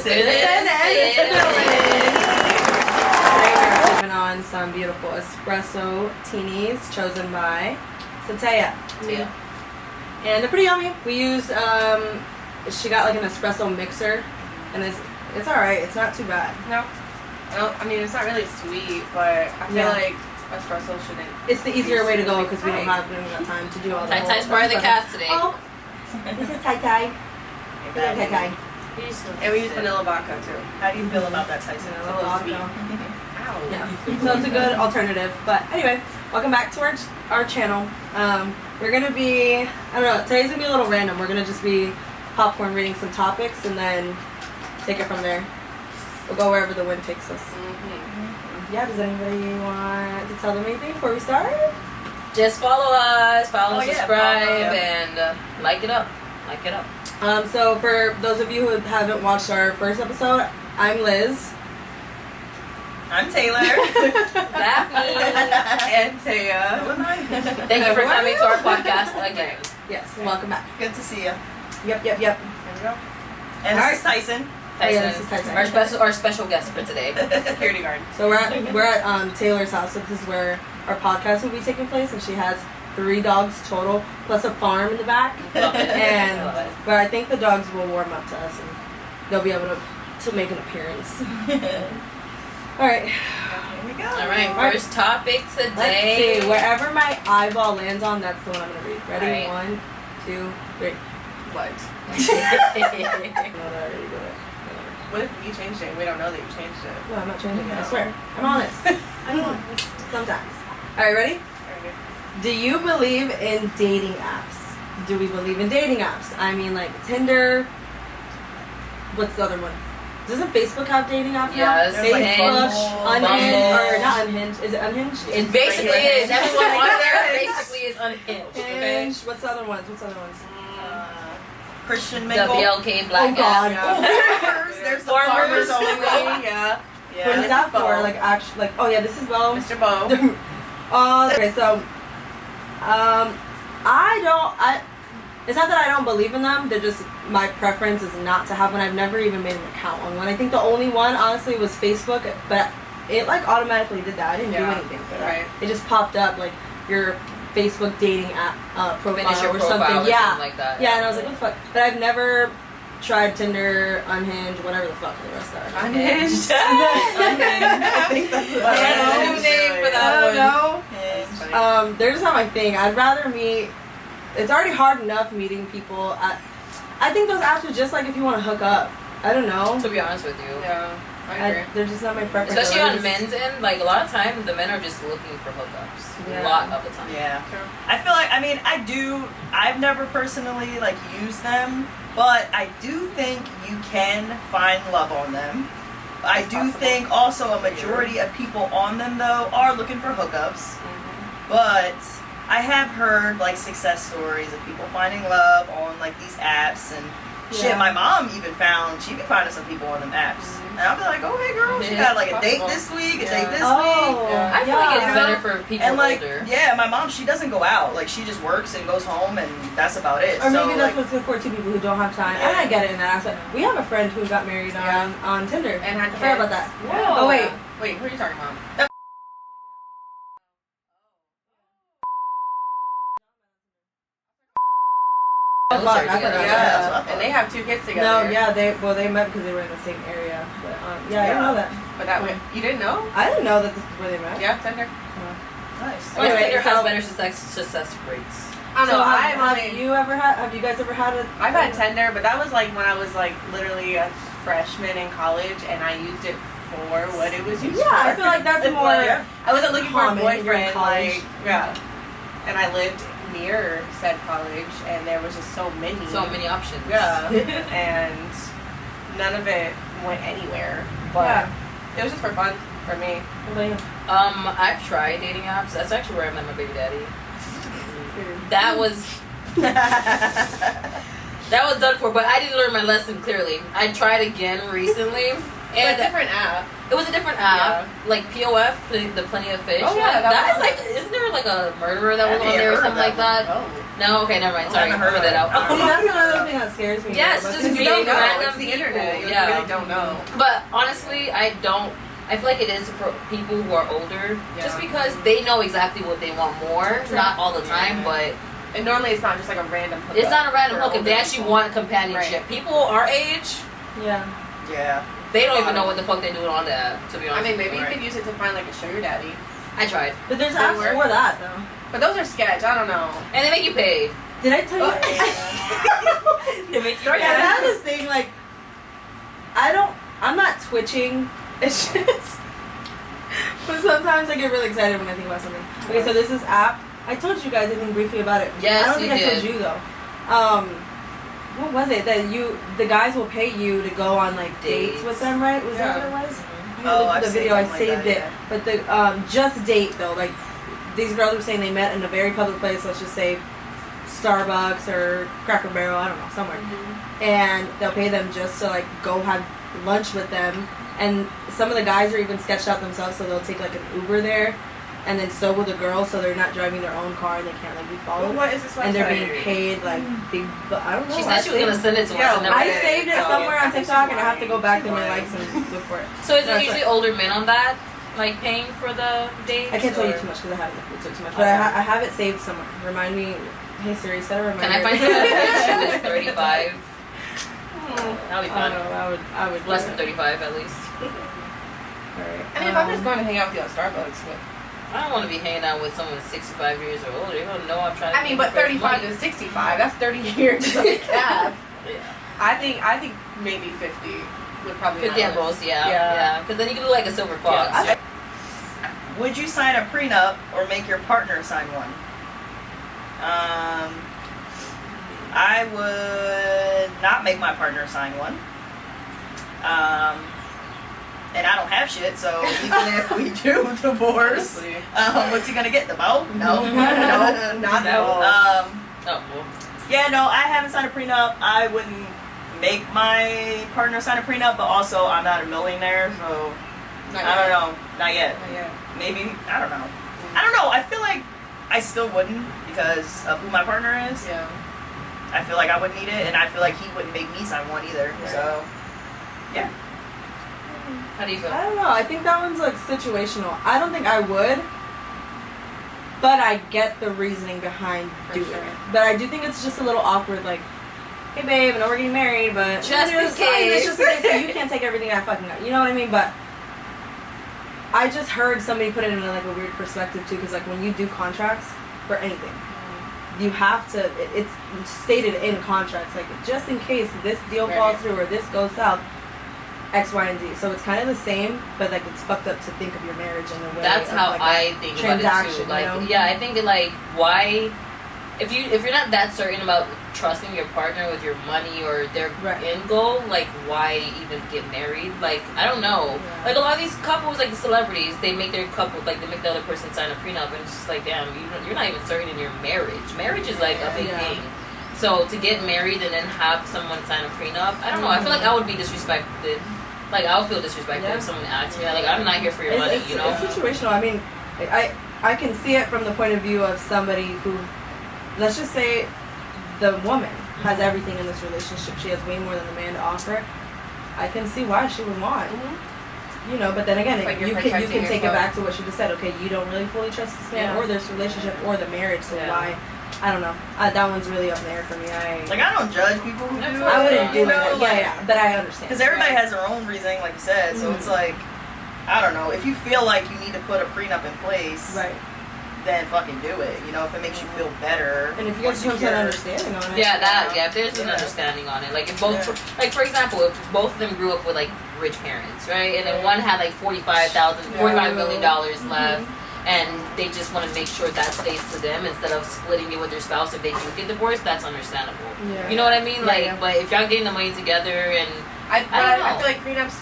Sipping on some beautiful espresso teenies chosen by Sataya. And they're pretty yummy. We used, she got like an espresso mixer, and it's alright. It's not too bad. No, I mean, it's not really sweet, but I feel like espresso shouldn't. It's the easier way to go because we don't have time to do all that. Tai Tai's part of the cast today. Oh, this is Tai Tai. Tai Tai. And we use vanilla vodka too. How do you feel about that, Tyson? It's a little sweet. Ow. Yeah. So it's a good alternative. But anyway, welcome back to our channel. We're gonna be, I don't know, today's gonna be a little random. We're gonna just be popcorn reading some topics and then take it from there. We'll go wherever the wind takes us. Yeah, does anybody want to tell them anything before we start? Just follow us, subscribe, follow. and like it up. Like it up. So for those of you who haven't watched our first episode, I'm Liz. I'm Taylor. Daphne. And Taya. Thank you for coming to our podcast again. Yes, welcome back. Good to see you. Yep. There we go. And this is Tyson. This is Tyson. Our special guest for today. Security guard. So we're at Taylor's house. So this is where our podcast will be taking place, and she has 3 dogs total, plus a farm in the back. Love it. And Love it. but I think the dogs will warm up to us, and they'll be able to make an appearance. All right. Here we go. All right, first topic today. Let's see. Wherever my eyeball lands on, that's the one I'm gonna read. Ready? All right. 1, 2, 3. What? What if you changed it? We don't know that you changed it. No, I'm not changing it. I swear. I'm honest. I'm honest. Sometimes. All right, ready? Do you believe in dating apps? Do we believe in dating apps? I mean, like Tinder. What's the other one? Doesn't Facebook have dating apps now? Yes, Facebook, Hinge, Unhinged, Bumble. or not Unhinged? Is it Unhinged? It basically is. Everyone on there basically is unhinged. Okay? Hinge. What's the other ones? Christian The Mingle. BLK Black Oh God. Farmers. There's the farmers only. Yeah. What is that for? Like actually, like oh yeah, this is Bo. Mr. Bo. Okay, so it's not that I don't believe in them. They're just my preference is not to have one. I've never even made an account on one. I think the only one honestly was Facebook, but it like automatically did that. I didn't do anything for that. Right. It just popped up like your Facebook dating app profile Finish your or profile something. or Yeah, something like that. yeah. And I was like, what the fuck? But I've never tried Tinder, Unhinged, whatever the fuck the rest are. Unhinged. I think that's I don't know the name for that one. They're just not my thing. I'd rather meet. It's already hard enough meeting people. I think those apps are just like if you want to hook up. I don't know. To be honest with you. Yeah, I agree. They're just not my preference. Especially on men's end, like a lot of time, the men are just looking for hookups. Yeah. A lot of the time. Yeah. I feel like, I mean, I've never personally, like, used them, but I do think you can find love on them. I do think also a majority of people on them, though, are looking for hookups, but I have heard, like, success stories of people finding love on, like, these apps, and shit, my mom even she be finding some people on them apps. And I'll be like, oh, hey, girl, she got, like, a date this week, a date this week. I feel like it's better for people And like, older. yeah, my mom, she doesn't go out. Like, she just works and goes home, and that's about it. Or maybe so, that's like, what's good for two people who don't have time. And I get it in that aspect. We have a friend who got married on Tinder. And had I forgot about that. Whoa. Oh wait, Wait, who are you talking about? oh fuck, I forgot. together. that's what I Yeah, thought. and they have 2 kids together. No, yeah, they met because they were in the same area. But yeah, I didn't know that. But that way, you didn't know? I didn't know that this is where they met. Yeah, Tinder. Nice. I guess Anyway, Tinder has so- better success rates. I don't So know. have you guys ever had a? I've had Tinder, but that was like when I was like literally a freshman in college, and I used it for what it was used for. Yeah, I feel like that's more. I wasn't looking for a common when you're in boyfriend, college. like and I lived near said college, and there was just so many options. Yeah, and none of it went anywhere. But it was just for fun for me. I've tried dating apps. That's actually where I met my baby daddy. That was done for, but I didn't learn my lesson clearly. I tried again recently, and But different app. it was a different app, like POF, the Plenty of Fish. Oh, yeah, that that is like, isn't there like a murderer that was on there or something like that? Oh. No, okay, never mind. I Sorry, haven't heard remember that of it. out. See, that's another thing that scares me. Yeah, it's though, just because You meeting don't know. random It's the internet. people. You Yeah. really don't know. But honestly, I feel like it is for people who are older, just Yeah. because they know exactly what they want more. True. Not all the time, Yeah. but And normally it's not just like a random hookup. it's not a random for hook. If they older actually people. want companionship, Right. people our age, Yeah. Yeah. they don't even know what the fuck they're doing on the app. To be I honest, mean, with maybe you, you right? could use it to find like a sugar daddy. I tried, But there's They apps work. for that though. But those are sketch. I don't know. and they make you pay. Did I tell you? They make you I pay. have this thing like I'm not twitching. It's just, but sometimes I get really excited when I think about something. Okay, so there's this app. I told you guys I think briefly about it. Yes, I don't think you I told did. you though. What was it that the guys will pay you to go on like dates with them, right? Was that what it was? Oh, I I've the seen video. I something like saved that, it, but the just date though. Like these girls were saying they met in a very public place. Let's just say Starbucks or Cracker Barrel. I don't know, somewhere. And they'll pay them just to like go have lunch with them. And some of the guys are even sketched out themselves, so they'll take like an Uber there, and then so will the girls, so they're not driving their own car and they can't like be followed. What is this website? And they're being paid like big. But I don't know. She I said she was gonna saved- send it to Yeah, us. And never I did. saved it So- somewhere on TikTok, and I have to go back to my lying. likes and look for it. So is No, it it's usually like- older men on that, like paying for the dates? I can't tell you or- too much because I haven't looked too much, but Okay. I have it saved somewhere. Remind me. Hey Siri, set a reminder. Can I find someone that was 35? That'll be I fun. don't know. I would Less than 35 at least. Alright. I mean, if I'm just going to hang out with you at Starbucks, but I don't want to be hanging out with someone 65 years or older. You don't know I'm trying to. I mean, but 35 to 65, that's 30 years of a gap. Yeah. I think maybe 50 would probably 50 be at my most, list. yeah. Because then you can do like a silver fox. Yeah. Would you sign a prenup or make your partner sign one? I would not make my partner sign one. And I don't have shit, so even if we do divorce, Honestly. what's he gonna get? The boat? No, No, not at all. Oh, well. Yeah, no, I haven't signed a prenup. I wouldn't make my partner sign a prenup, but also I'm not a millionaire, so Not I don't yet. know. Not yet. Not yet. Maybe, I don't know. I don't know. I feel like I still wouldn't because of who my partner is. Yeah. I feel like I wouldn't need it, and I feel like he wouldn't make me sign one either. Right. So, yeah. How do you feel? I don't know. I think that one's like situational. I don't think I would, but I get the reasoning behind For doing sure. it. But I do think it's just a little awkward. Like, hey babe, I know we're getting married, but Just in it's case. just in case, so you can't take everything I fucking got. You know what I mean? But I just heard somebody put it in like a weird perspective too, because like when you do contracts for anything, you have to. It's stated in contracts, like just in case this deal Right. falls through or this goes south. X, Y, and Z. So it's kind of the same, but like it's fucked up to think of your marriage in a way. That's of, how like, I think about it transaction, too. Like, you know? yeah, I think like why, if you're not that certain about trusting your partner with your money or their Right. end goal, like why even get married? Like I don't know. Yeah. Like a lot of these couples, like the celebrities, they make their couple like they make the other person sign a prenup, and it's just like damn, you're not even certain in your marriage. Marriage is like a big Yeah. thing. So to get married and then have someone sign a prenup, I don't know. I feel like I would be disrespected. Like I would feel disrespected Yeah. if someone asked me like I'm not here for your money, It's you know. it's situational. I mean, I can see it from the point of view of somebody who, let's just say, the woman has everything in this relationship. She has way more than the man to offer. I can see why she would want. You know, but then again, Like you're you can protecting take it yourself. back to what she just said. Okay, you don't really fully trust this man Yeah. or this relationship or the marriage, so Yeah. why? I don't know. That one's really up in the air for me. Like, I don't judge people who do it. I wouldn't do you know, it. Yeah, but I understand. Because everybody has their own reasoning, like you said. So it's like, I don't know. If you feel like you need to put a prenup in place, Right. then fucking do it. You know, if it makes you feel better. And if you more guys come to secure. an understanding on it. Yeah, that. Yeah, if there's an Yeah. understanding on it, like if both, Yeah. like for example, if both of them grew up with like rich parents, right, and then one had like $45 million left, and they just want to make sure that stays to them instead of splitting it with their spouse if they do get divorced, that's understandable. Yeah. You know what I mean? Yeah, Like, yeah. but if y'all getting the money together and I don't know. feel like prenups,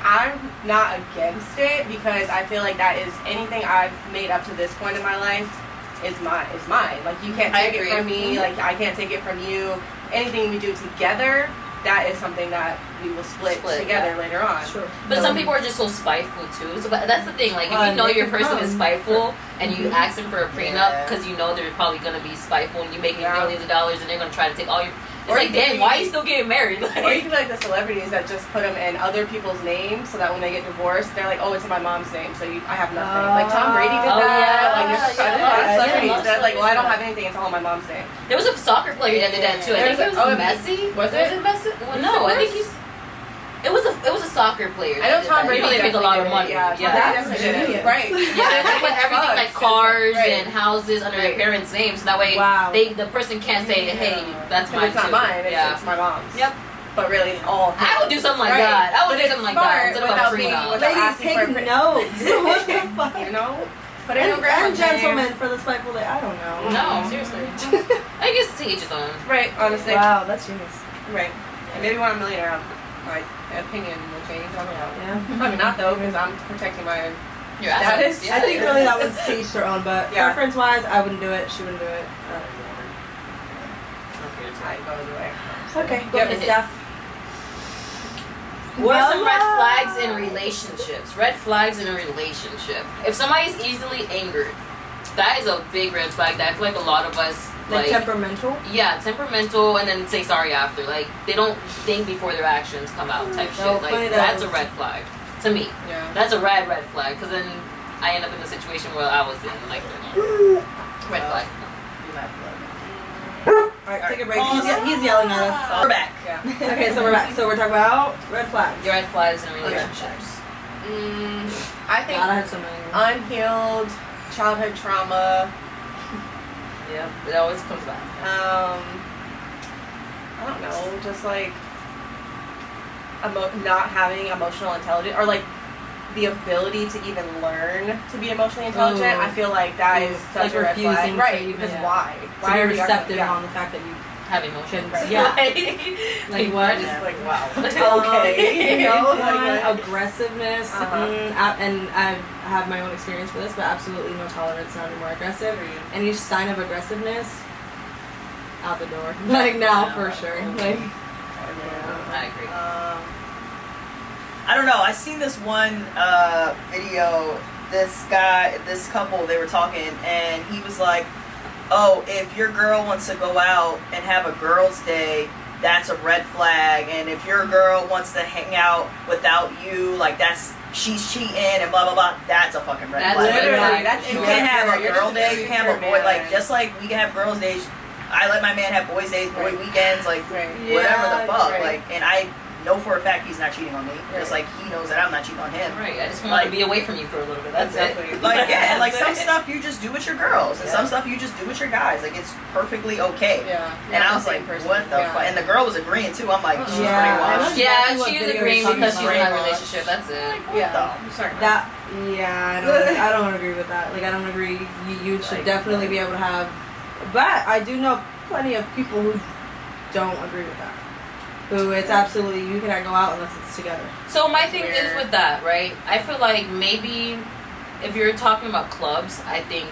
I'm not against it because I feel like that is anything I've made up to this point in my life is mine. Like you can't I take it agree. from me. Like I can't take it from you. Anything we do together that is something that we will split together later on. Sure. But some people are just so spiteful too. So but that's the thing. Like if you know they your can person is come. spiteful and you ask them for a prenup Yeah. because you know they're probably gonna be spiteful and you making Yeah. millions of dollars and they're gonna try to take all your. It's Or like, you could damn, be- why are you still getting married? Like, Or you can be like the celebrities that just put them in other people's names, so that when they get divorced, they're like, oh, it's in my mom's name, so I have nothing. Like Tom Brady did Oh, that. yeah. Like there's a lot of Yeah, celebrities yeah, that like, well, I don't have celebrities. anything. It's all in my mom's name. there was a soccer player that did that too. I think it was Messi. Was it? Messi? Well, no, I think he's. It was a soccer player. I know that did Tom that. Brady. You know they make a lot of definitely money. did it. Yeah, Tom That's Brady definitely did genius. it. Right. Yeah, they put everything like cars Right. and houses under their Right. parents' names, so that way Wow. the person can't say, "Hey, that's But mine it's not too." mine. Yeah. It's my mom's. Yep. But really, it's all. I would do something like Right. that. I would But do it's something like that smart instead of a without being- prenup. without Ladies, asking take for a pre- notes. What the fuck? You know, put it in your And grandma's name. gentlemen for the spiteful day. I don't know. No, seriously. I guess to each his own. Right. Honestly. Wow, that's genius. Right. And maybe when I'm a millionaire, my opinion will change. I don't know. Yeah. Probably not though, because I'm protecting my. Your That assets. is- I think really that was to each their own, but Yeah. preference wise, I wouldn't do it. She wouldn't do it. I go the way. Okay, go Yep. ahead, Steph. What are some red Voila. flags in relationships? Red flags in a relationship. If somebody's easily angered, that is a big red flag that I feel like a lot of us Like temperamental. yeah, temperamental and then say sorry after. Like they don't think before their actions come out type No, shit. funny Like that that's a was- red flag to me. Yeah. That's a red flag because then I end up in the situation where I was in. Like red flag. All right, take a break. Pause. He's yelling at us. We're back. Yeah. Okay, so we're back. So we're talking about red flags. Your red flags in relationships. I think God, I had so many. unhealed childhood trauma. Yeah, it always comes back. I don't know, just like not having emotional intelligence or like the ability to even learn to be emotionally intelligent. Ooh. I feel like that is such Like a red refusing flag, to right? even- Because yeah. why? To Why be are we receptive yeah. on the fact that you Have emotions. Right. Yeah. like what? Just like wow. Okay, you know, one, like what? aggressiveness, Uh-huh. and I have my own experience with this, but absolutely no tolerance, not anymore aggressive. Any sign of aggressiveness, out the door. Like now for sure. Like I agree. I don't know. I seen this one video. This couple, they were talking, and he was like, "Oh, if your girl wants to go out and have a girls' day, that's a red flag. And if your girl wants to hang out without you, like she's cheating and blah blah blah. That's a fucking red That's flag. literally- Literally, that's You Sure. can't have a You're girl just day. You can have a boy. man. Like just like we can have girls' days. I let my man have boys' days, boy Right. weekends, like Right. whatever Yeah, the fuck. right. Like, and I know for a fact he's not cheating on me. Just Right. like he knows that I'm not cheating on him. Right, I just want Like- to be away from you for a little bit. That's Exactly. it. Like yeah, and like some That's it. stuff you just do with your girls, and Yeah. some stuff you just do with your guys. Like it's perfectly okay. Yeah. And I Not was the like, same person. what the Yeah. fuck? And the girl was agreeing too. I'm like, she's Yeah, I know brainwashed. exactly Yeah, what she was video agreeing you're because talking she's in a about. relationship. That's it. Yeah. Sorry. that. Yeah, I don't agree with that. Like I don't agree. You should Like, definitely be able to have. But I do know plenty of people who don't agree with that. Who it's absolutely you cannot go out unless it's together. So my thing is Weird. with that, right? I feel like maybe if you're talking about clubs, I think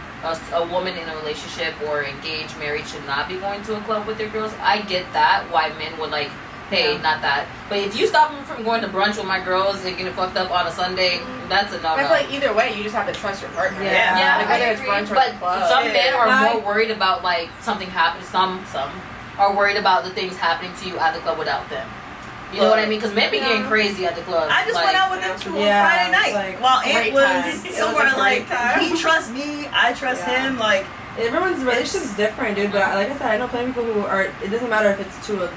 a woman in a relationship or engaged, married should not be going to a club with their girls. I get that why men would like, hey, Yeah. not that. But if you stop me from going to brunch with my girls and getting fucked up on a Sunday, that's a no I no. feel like either way, you just have to trust your partner. Yeah. Yeah, Like I whether it's agree. brunch or But the club. some men are Yeah. more worried about like something happening. Some are worried about the things happening to you at the club without them. You know what I mean? Because men be getting crazy at the club. I just like, went out with them too on Yeah, Friday it's night. like While great Ant was time. It was a somewhere great like time. he trusts me, I trust Yeah. him. Like Everyone's relationship's different, dude. But like I said, I know plenty of people who are. It doesn't matter if it's to a.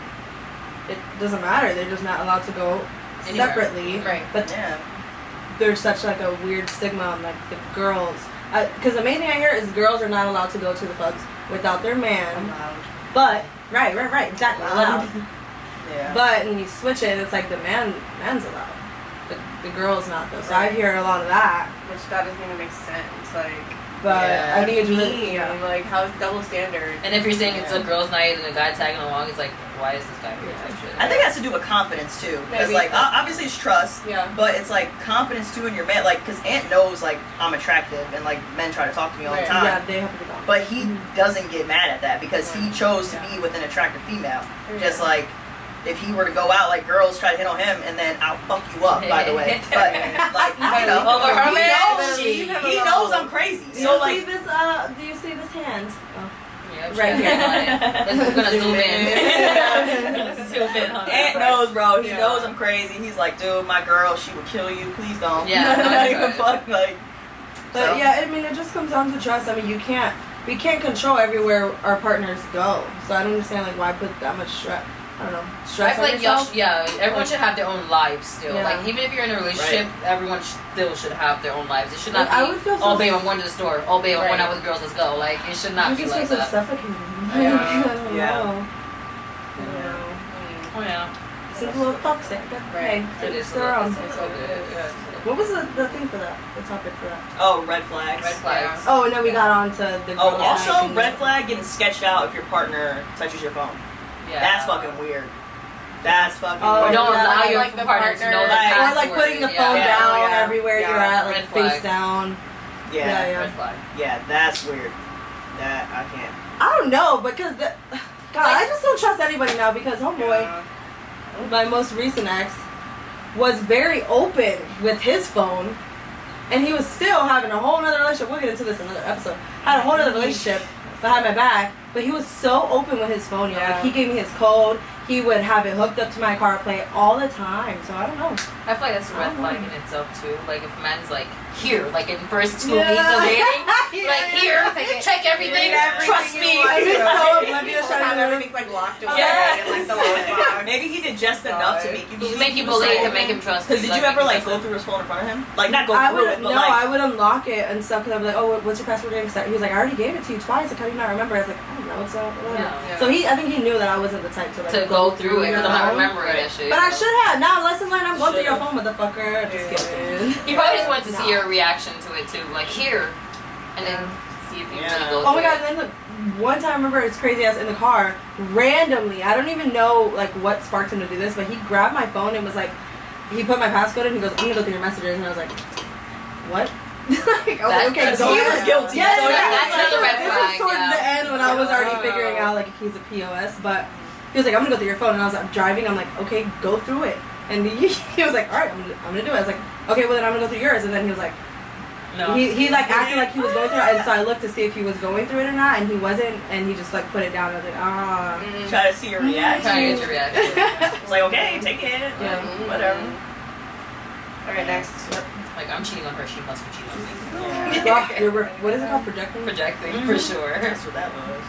It doesn't matter. They're just not allowed to go Anywhere. separately. Right. But yeah, there's such like a weird stigma on like the girls. Because the main thing I hear is girls are not allowed to go to the clubs without their man. But right, exactly, allowed. yeah. But when you switch it, it's like the man's allowed. The girl's not though. So I hear a lot of that. Which that doesn't even make sense. Like, But Yeah. I think it's really me, like, how's double standard? And if you're saying it's a girls' night and a guy tagging along, it's like, why is this guy here? Type shit. I think it has to do with confidence too. Because Maybe. like obviously it's trust, Yeah. but it's like confidence too in your man. Like because Ant knows like I'm attractive and like men try to talk to me all the Right. time. yeah, they have to be gone. But he doesn't get mad at that because he chose to be with an attractive female. Just like if he were to go out, like girls try to hit on him, and then I'll fuck you up. By the way, but like you know, Over her man, he knows I'm crazy. Do So you like, see this? Do you see this hand? Oh. yeah, Right here. We're gonna zoom in. Zoom in on Ant that. knows, bro. He Yeah. knows I'm crazy. He's like, dude, my girl, she would kill you. Please don't. Yeah, no, Not it's even right. fuck like. But So. yeah, I mean, it just comes down to trust. I mean, we can't control everywhere our partners go. So I don't understand like why put that much stress. I don't know, I stress feel on like y'all, yourself. everyone should have their own lives still. Yeah. Like even if you're in a relationship, everyone still should have their own lives. It should not Like, I be, would feel so oh babe, I'm going to the store. Oh babe, I'm going Right. out with girls. Let's go. Like it should not You be just like feel so that. suffocating. Yeah. I don't Yeah. know. Oh yeah, Seems a little toxic, but hey, it is. it's their own. It's all good. Yeah. What was the thing for that? The topic for that? Oh, red flags. Red flags. Oh, and then we got on to the. Oh, girls' also night and- red flag getting sketched out if your partner touches your phone. Yeah. That's fucking weird. That's fucking Oh, Or weird. don't yeah, allow your like the partner to partner- know the Like- Or password. like putting the phone yeah. down Yeah. everywhere you're Yeah. at, like Red flag. face down. Yeah, Yeah. Red flag. yeah, that's weird. That I can't. I don't know because God, Like- I just don't trust anybody now because homeboy, my most recent ex, was very open with his phone, and he was still having a whole other relationship. We'll get into this in another episode. Had a whole other relationship behind my back, but he was so open with his phone. You know, Yeah. like he gave me his code. He would have it hooked up to my car play all the time. So I don't know. I feel like that's a red Oh. flag in itself too. Like if a man's like here, like in first 2 Yeah. weeks of dating, Yeah. like here, check everything, trust me. I'd be so oblivious. Have everything like locked away Yeah. and like the lockbox. Maybe he did just enough to make you believe. Make you he was believe so and make him open. trust. Because you, did you make ever him like trust go him. through his phone in front of him? Like not go I through would it, but no, like. I would unlock it and stuff because I'd be like, oh, what's your password again? 'Cause he was like, I already gave it to you twice. Like, how do you not remember? I was like, I don't know. It's whatever. Yeah. So I think he knew that I wasn't the type to like To go through it because I'm not phone. remembering that shit. But I should have. Now, lesson learned. I'm going through your Should've. phone, motherfucker. Just kidding. He probably just wanted to see No. your reaction to it too, like here, and then see if you Yeah. really go. Oh my through god! it. And then look, one time I remember it's crazy ass in the car randomly. I don't even know like what sparked him to do this, but he grabbed my phone and was like, he put my passcode in. He goes, I'm gonna go through your messages, and I was like, what? Like, I was like, okay, That's- go he ahead. was guilty. Yes, So yes, that's yes. another red This flag, is towards yeah. the end when I was already Oh. figuring out like he's a POS, but he was like, I'm gonna go through your phone, and I was like, driving. I'm like, okay, go through it. And he was like, all right, I'm gonna do it. I was like, okay, well then I'm gonna go through yours. And then he was like, No. he like acted like he was going through it, and so I looked to see if he was going through it or not, and he wasn't, and he just like put it down. I was like, ah. Try to see your reaction. Trying to get your reaction. I was like, okay, take it. Yeah. Like, whatever. Alright, next. Like I'm cheating on her, she must be cheating on me. Well, what is it called? Projecting? Projecting for sure. That's what that was.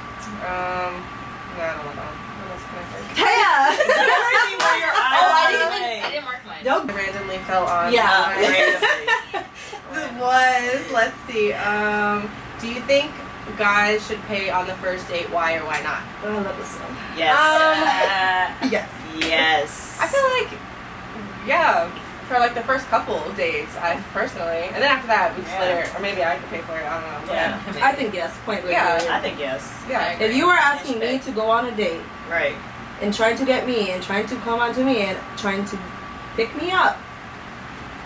No, I don't know. What else can I think? Taya! Crazy where your eyes Oh, I are didn't like- I didn't mark mine. Don't. I randomly fell on. Yeah. my- randomly. It was, let's see, do you think guys should pay on the first date? Why or why not? Oh, I love this song. Yes. Yes. Yes. I feel like, yeah, for like the first couple dates, I personally, and then after that we split it, or maybe I could pay for it. I don't know. Yeah. I think yes. Point blank. Yeah. period. I think yes. Yeah. If you were asking me to go on a date Right. and trying to get me and trying to come onto me and trying to pick me up,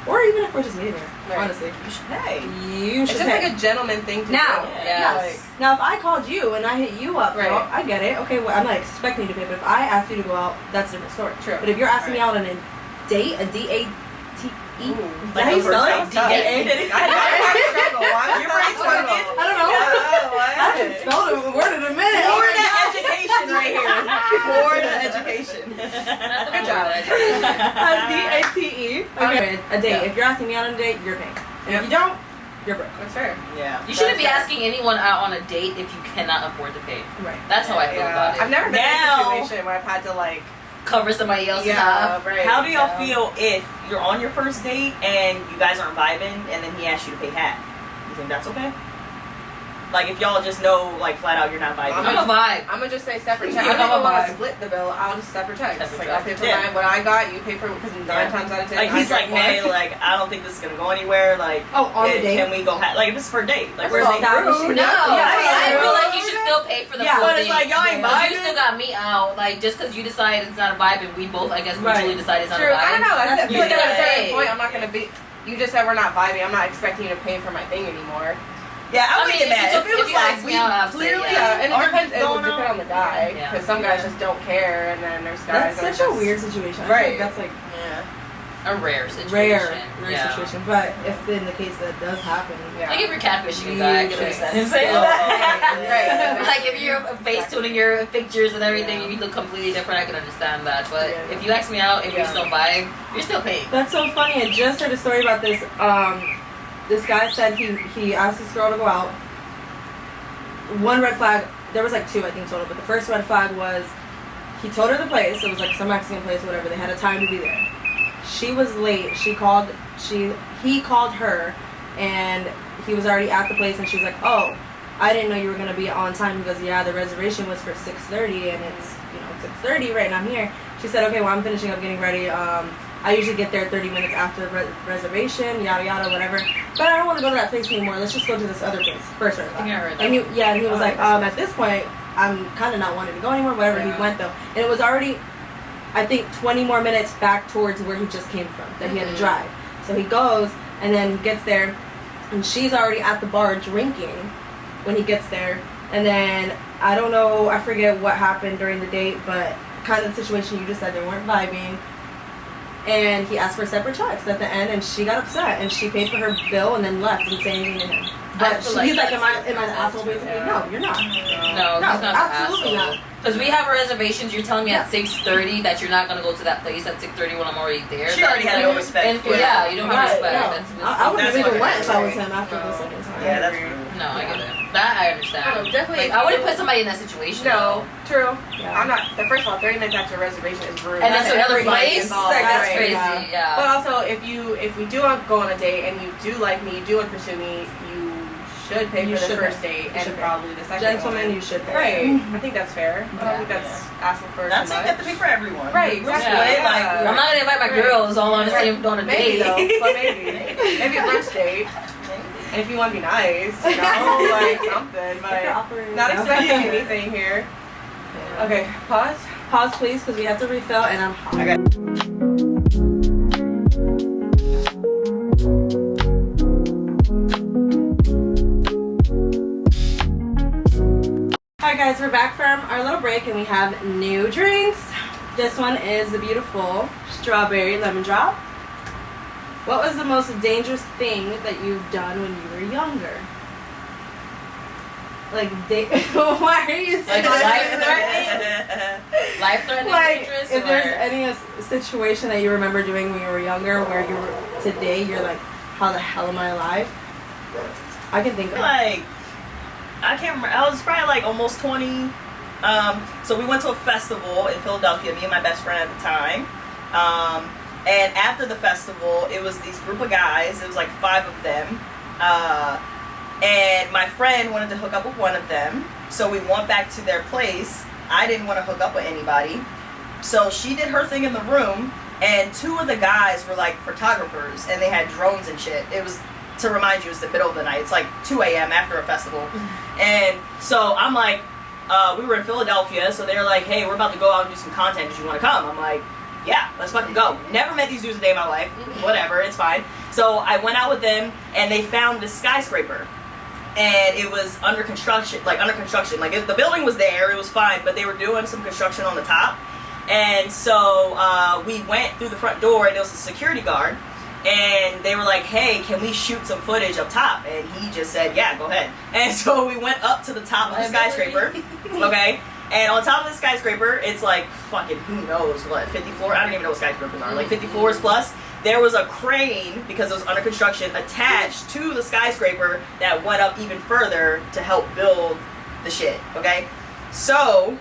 or even if we're just meeting her, Right. honestly, You should pay. you It's should just pay. like a gentleman thing to Now, do. Yeah. yes. Now, if I called you and I hit you up, girl, Right. I get it. Okay, well, I'm not expecting you to pay, but if I asked you to go out, that's a different story. True. But if you're asking me Right. out on a date, a D-A-T-E, Ooh. is that Like how you the spell first it? date? D-A-A? Your brain's working. I don't know. I haven't spelled a word in a minute. Florida education right here. Florida education. Good job. D-A-T-E. Okay, a date. If you're asking me out on a date, you're paying. And if you don't, you're broke. That's fair. Yeah. You shouldn't be asking anyone out on a date if you cannot afford to pay. Right. That's how I feel about it. I've never been Now- in a situation where I've had to like, Cover somebody else's yeah, half. right. How do y'all yeah. feel if you're on your first date and you guys aren't vibing and then he asks you to pay half? You think that's okay? Like if y'all just know like flat out you're not vibing. I'm a vibe. I'm gonna just say separate check. Yeah, I don't I'm a even want vibe. to split the bill. I'll just separate checks. Separate Like I'll pay for Yeah. mine. What I got, you pay for. Because 9 Yeah. times out of 10, Like I he's like, drink hey, more. like I don't think this is gonna go anywhere. Like, Oh, on the date? can we go? Like if it's for a date, like That's where's all the establishing. No, Yeah, I yeah. feel like you should still pay for the Yeah. full But it's thing. like, y'all ain't But you vibing. still got me out. Like just because you decide it's not a vibe and we both, I guess, Right. mutually decide it's not True. a vibe. I don't know. I That's feel like you at a gotta certain pay. point, I'm not gonna be. You just said we're not vibing. I'm not expecting you to pay for my thing anymore. Yeah, I I wouldn't mean, get mad. if If it was you like ask we me out, I'd say, clearly yeah. And it aren't depends. It would going depend out. on the guy. guy. Yeah. Because some guys just don't care, and then there's guys That's that such are a just, weird situation. I Right. think that's like Yeah. A rare situation. rare Yeah. situation. But if in the case that it does happen, Yeah. Like if you're catfishing a guy, I can understand him saying Oh, that. right. Like if you're face tuning your pictures and everything, and you look completely different, I can understand that. But Yeah. if you ask me out and we Yeah. still vibe, you're still paying. That's so funny. I just heard a story about this. This guy said he asked this girl to go out. One red flag. There was like two, I think, total. But the first red flag was he told her the place. It was like some Mexican place, or whatever. They had a time to be there. She was late. He called her, and he was already at the place. And she's like, "Oh, I didn't know you were gonna be on time." He goes, "Yeah, the reservation was for 6:30, and it's 6:30 right, and I'm here." She said, "Okay, well, I'm finishing up getting ready. I usually get there 30 minutes after the reservation, yada yada, whatever. But I don't want to go to that place anymore. Let's just go to this other place first." I think I heard that. And he was like, at this point, I'm kind of not wanting to go anymore. Whatever. Yeah. He went though, and it was already, I think, 20 more minutes back towards where he just came from that he had to drive. So he goes, and then he gets there, and she's already at the bar drinking when he gets there. And then I don't know, I forget what happened during the date, but kind of the situation you just said, they weren't vibing. And he asked for separate checks at the end, and she got upset, and she paid for her bill and then left and didn't say anything to him. But feel like he's like, that's am I the asshole basically? yeah. No, you're not. No, No, he's not absolutely the asshole. not. Because we have reservations. You're telling me at 6:30 that you're not gonna go to that place at 6:30 when I'm already there. She already had no respect And for yeah, it. you don't have Right, respect. no. That's I wouldn't have That's even what went if I was right. him after the No. second time. Yeah, that's No, I get it. That I understand. Oh, definitely. Like, I wouldn't put somebody in that situation. No, true. Yeah. I'm not. First of all, 30 minutes after reservation is rude. And that's another everybody place. involved. Like, that's Right. crazy. Yeah. But also, if we do go on a date and you do like me, you do want to pursue me, you should pay You for the should first pay. date You and should pay. probably the second Gentlemen, one. you should pay. Right. I think that's fair. I don't think that's asking for Not too saying you have to much. pay for everyone. Right, We're exactly. split, Yeah. like, I'm not gonna invite my Right. girls all on the same on a Maybe date. though, but maybe a brunch date. And if you want to be nice, like something, If you're but offering- not expecting anything here. Okay, pause. Pause, please, because we have to refill, and I'm hot. Okay. Alright guys, we're back from our little break and we have new drinks. This one is the beautiful strawberry lemon drop. What was the most dangerous thing that you've done when you were younger? Like, why are you saying Life-threatening, Like, dangerous, if there's or- any situation that you remember doing when you were younger where today you're like, how the hell am I alive? I can think of Like, I can't remember. I was probably like almost 20. So we went to a festival in Philadelphia, me and my best friend at the time. And after the festival, it was these group of guys. It was like 5 of them. And my friend wanted to hook up with one of them. So we went back to their place. I didn't want to hook up with anybody. So she did her thing in the room. And 2 of the guys were like photographers. And they had drones and shit. It was, to remind you, it's the middle of the night. It's like 2 a.m. after a festival. And so I'm like, we were in Philadelphia. So they're like, hey, we're about to go out and do some content. Do you want to come? I'm like, yeah, let's fucking go. Never met these dudes a day in my life. Whatever, it's fine. So I went out with them, and they found this skyscraper, and it was under construction. Like the building was there, it was fine, but they were doing some construction on the top. And so we went through the front door, and there was a security guard, and they were like, hey, can we shoot some footage up top? And he just said, yeah, go ahead. And so we went up to the top of the skyscraper, okay? And on top of the skyscraper, it's like fucking who knows what, 50 floors? I don't even know what skyscrapers are, like 50 floors plus. There was a crane, because it was under construction, attached to the skyscraper that went up even further to help build the shit, okay? So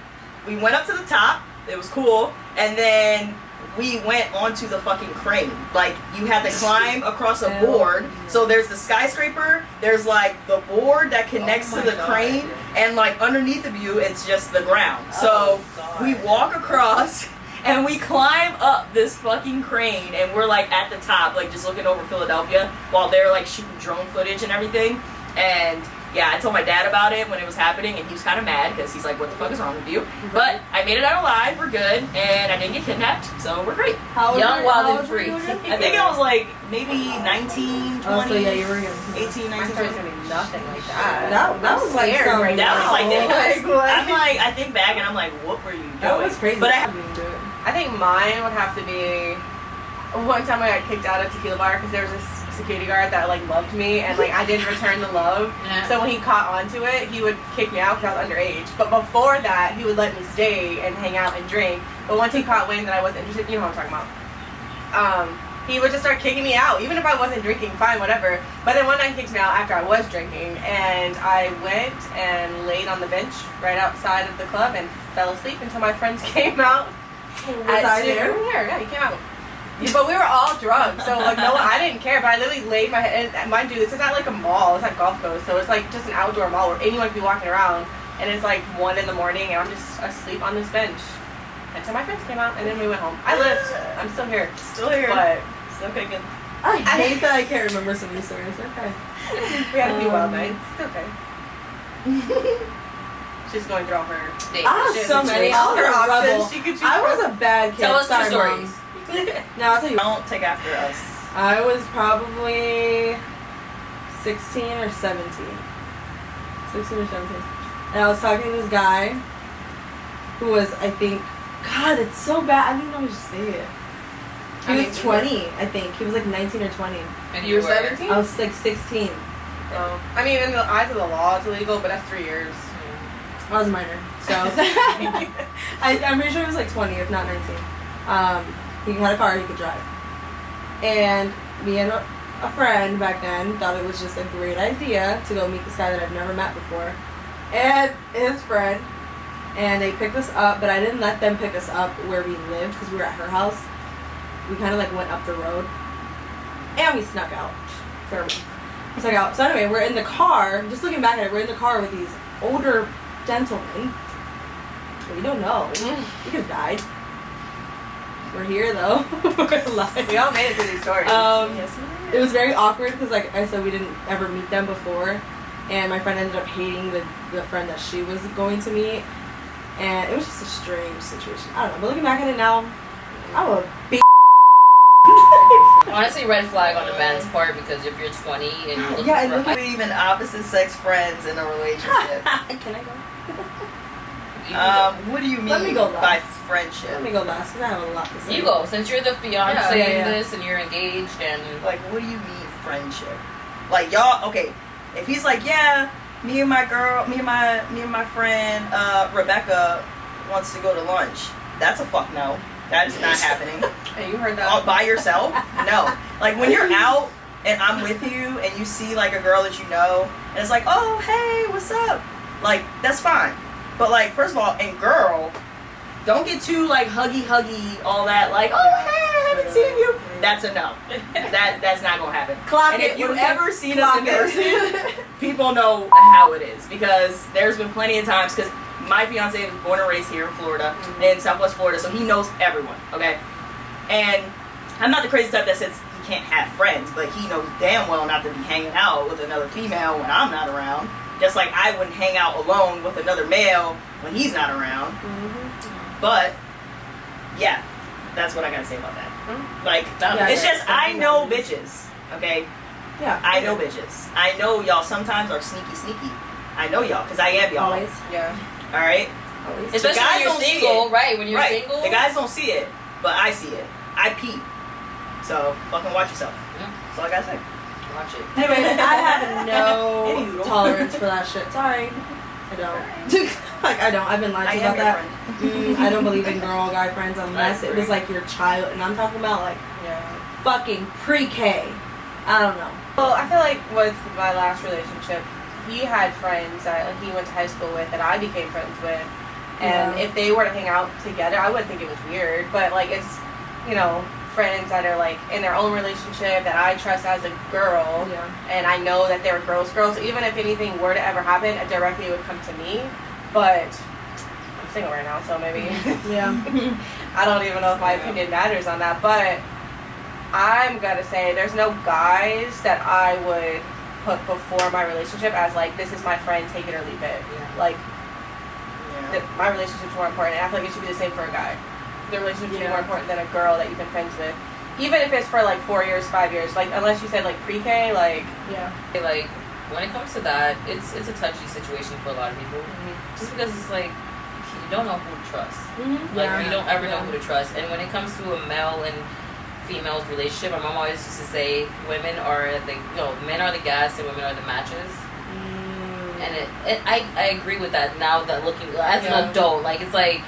we went up to the top, it was cool, and then we went onto the fucking crane. Like, you had to climb across a board. So there's the skyscraper, there's like the board that connects to the crane, and like underneath of you, it's just the ground. So we walk across, and we climb up this fucking crane, and we're like at the top, like just looking over Philadelphia, while they're like shooting drone footage and everything. And yeah, I told my dad about it when it was happening, and he was kind of mad because he's like, what the fuck is wrong with you? But I made it out alive, we're good, and I didn't get kidnapped, so we're great. How old Young, were- wild, how and old were free. you again? I think I was like maybe 19, 20, Oh, so yeah, you were young. 18, My 19, story's 20. gonna be nothing like that. That was like scared some, right That was like now. I'm like, I think back and I'm like, what were you doing? that was crazy. But I think mine would have to be one time I got kicked out of Tequila Bar because there was this security guard that like loved me and like I didn't return the love. Yeah. So when he caught onto it, he would kick me out because I was underage. But before that, he would let me stay and hang out and drink. But once he caught wind that I wasn't interested, you know what I'm talking about. He would just start kicking me out, even if I wasn't drinking, fine, whatever. But then one night he kicked me out after I was drinking, and I went and laid on the bench right outside of the club and fell asleep until my friends came out. Was I there? Yeah, he came out. Yeah, but we were all drunk, so like no one, I didn't care. But I literally laid my head. And mind you, this is not like a mall; it's like Gulf Coast, so it's like just an outdoor mall where anyone can be walking around. And it's like 1 a.m, and I'm just asleep on this bench until my friends came out, and then we went home. I lived. I'm still here. Still here. But Still kicking. I hate that I can't remember some of these stories. Okay. we had a few wild nights. It's okay. She's going through all her dates. I have so many. I was a rebel. She could choose I was from. a bad kid. Tell us Sorry, two stories. Mom. No, I'll tell you. Don't take after us. I was probably 16 or 17. 16 or 17. And I was talking to this guy who was, I think, God, it's so bad. I don't even know how to say it. He was 20, I think. He was like 19 or 20. And You were 17? I was like 16. Oh. I mean, in the eyes of the law, it's illegal, but that's 3 years. I was a minor. So, I'm pretty sure he was like 20, if not 19. He had a car he could drive. And me and a friend back then thought it was just a great idea to go meet this guy that I've never met before. And his friend. And they picked us up, but I didn't let them pick us up where we lived because we were at her house. We kind of like went up the road. And we snuck out. Snuck out. So anyway, we're in the car. Just looking back at it, we're in the car with these older gentlemen. We don't know. We could have died. We're here though. We're alive. We all made it through these stories. Yes, it was very awkward because, like I said, we didn't ever meet them before, and my friend ended up hating the friend that she was going to meet, and it was just a strange situation. I don't know, but looking back at it now, I'm a big. Honestly, red flag on the man's part because if you're 20 and you're looking Yeah, for look at- Even opposite sex friends in a relationship. Can I go? What do you mean Let me go by last. friendship? Let me go last because I have a lot to say. you go since you're the fiance Yeah. in this and you're engaged and Like, what do you mean friendship? Like, y'all, okay, if he's like, yeah, me and my friend Rebecca wants to go to lunch, that's a fuck no. That's not happening. Hey, you heard that? All by yourself? No. Like, when you're out and I'm with you and you see like a girl that you know and it's like, oh, hey, what's up? Like, that's fine. But like, first of all, and girl, don't get too like huggy, all that. Like, oh, hey, I haven't seen you. That's a no. That's not gonna happen. Clock And it. if you've What is ever it? seen us in Clock person, it. people know how it is because there's been plenty of times because my fiance was born and raised here in Florida, in Southwest Florida, so he knows everyone. Okay, and I'm not the crazy type that says he can't have friends, but he knows damn well not to be hanging out with another female when I'm not around. Just like I wouldn't hang out alone with another male when he's not around. But yeah, that's what I gotta say about that. Like, Yeah, it's yeah. just I know bitches. Okay, Yeah. I know bitches. I know y'all sometimes are sneaky. I know y'all because I am y'all. Always. Yeah. All right. Always. especially guys when you're don't see single, it. right? When you're Right. single, The guys don't see it, but I see it. I peep. So fucking watch yourself. Yeah. That's all I gotta say. watch it. Anyway, I have no Anywho. tolerance for that shit. Sorry. I don't. Like, I don't. I've been I lied to am about your that. friend. I don't believe in girl guy friends unless it was like your child. And I'm talking about like Yeah. fucking pre-K. I don't know. Well, I feel like with my last relationship, he had friends that like, he went to high school with that I became friends with. And Yeah. if they were to hang out together, I wouldn't think it was weird. But like it's, you know, friends that are like in their own relationship that I trust as a girl. Yeah. And I know that they're girls. So even if anything were to ever happen, it directly would come to me. But I'm single right now, so maybe Yeah. I don't even know if my opinion matters on that. But I'm gonna say there's no guys that I would put before my relationship as like this is my friend, take it or leave it. Yeah. Like Yeah. my relationship's more important, and I feel like it should be the same for a guy. The relationship should be Yeah. more important than a girl that you've been friends with, even if it's for like 4 years, 5 years. Like unless you said like pre-K, like Yeah. Like when it comes to that, it's a touchy situation for a lot of people. Just because it's like you don't know who to trust. Like you don't ever know who to trust. And when it comes to a male and female's relationship, my mom always used to say men are the gas and women are the matches. And I agree with that now that looking as an adult, like it's like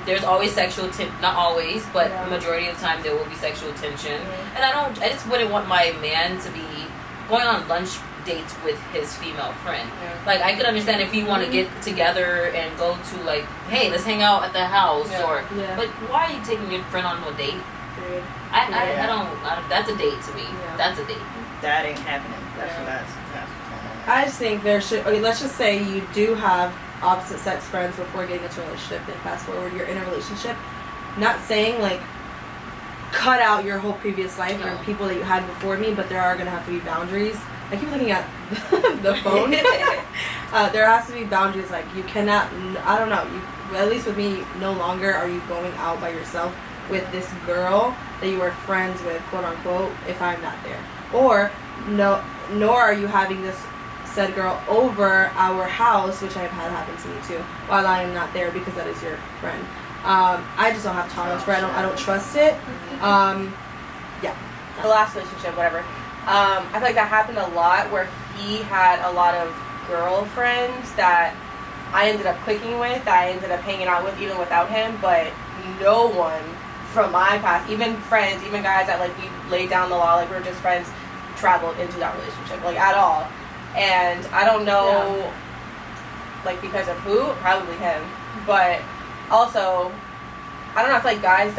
there's always sexual not always, but majority of the time there will be sexual tension. And I just wouldn't want my man to be going on lunch dates with his female friend. Like I could understand if you want to get together and go to like, hey, let's hang out at the house but why are you taking your friend on a date? I don't that's a date to me. That's a date. That ain't happening. That's I just think there should. Okay, let's just say you do have opposite sex friends before getting into a relationship. Then fast forward, you're in a relationship. Not saying like cut out your whole previous life or people that you had before me, but there are gonna have to be boundaries. I keep looking at the phone. There has to be boundaries. Like you cannot. I don't know. At least with me, no longer are you going out by yourself with this girl that you were friends with, quote unquote, if I'm not there. Or no, nor are you having this said girl over our house, which I've had happen to me too, while I am not there because that is your friend. I just don't have tolerance for it. I don't trust it. The last relationship, whatever. I feel like that happened a lot where he had a lot of girlfriends that I ended up clicking with, that I ended up hanging out with even without him, but no one from my past, even friends, even guys that like we laid down the law, like we were just friends, traveled into that relationship, like at all. And I don't know, like because of who, probably him, but also, I don't know, I feel like guys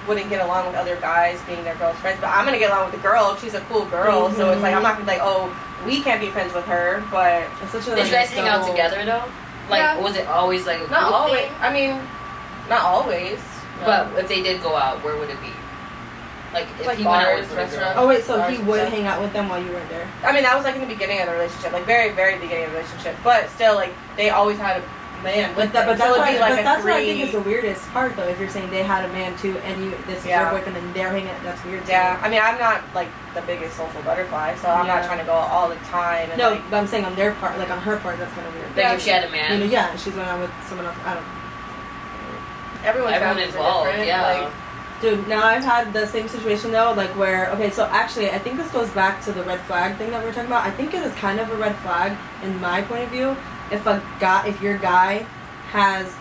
wouldn't get along with other guys being their girl's friends, but I'm gonna get along with the girl if she's a cool girl, so it's like, I'm not gonna be like, oh, we can't be friends with her, but... Did you guys hang out together though? Like, was it always like a not always thing? I mean, not always, but if they did go out, where would it be? Like if like he bars, went out with restaurants. Oh wait, so bars he would hang out with them while you were there? I mean, that was like in the beginning of the relationship, like very, very beginning of the relationship, but still, like, they always had a man with them. But so that's, it'd be like that's what I think is the weirdest part, though. If you're saying they had a man too, and this is your boyfriend, and they're hanging, that's weird. Yeah, I mean, I'm not like the biggest social butterfly, so I'm not trying to go out all the time. And, no, like, but I'm saying on their part, like on her part, that's kind of weird. Like if she had a man, and she's going out with someone else. I don't know. Everyone involved, like, dude, now I've had the same situation though, like where, okay, so actually I think this goes back to the red flag thing that we were talking about. I think it is kind of a red flag in my point of view if your guy has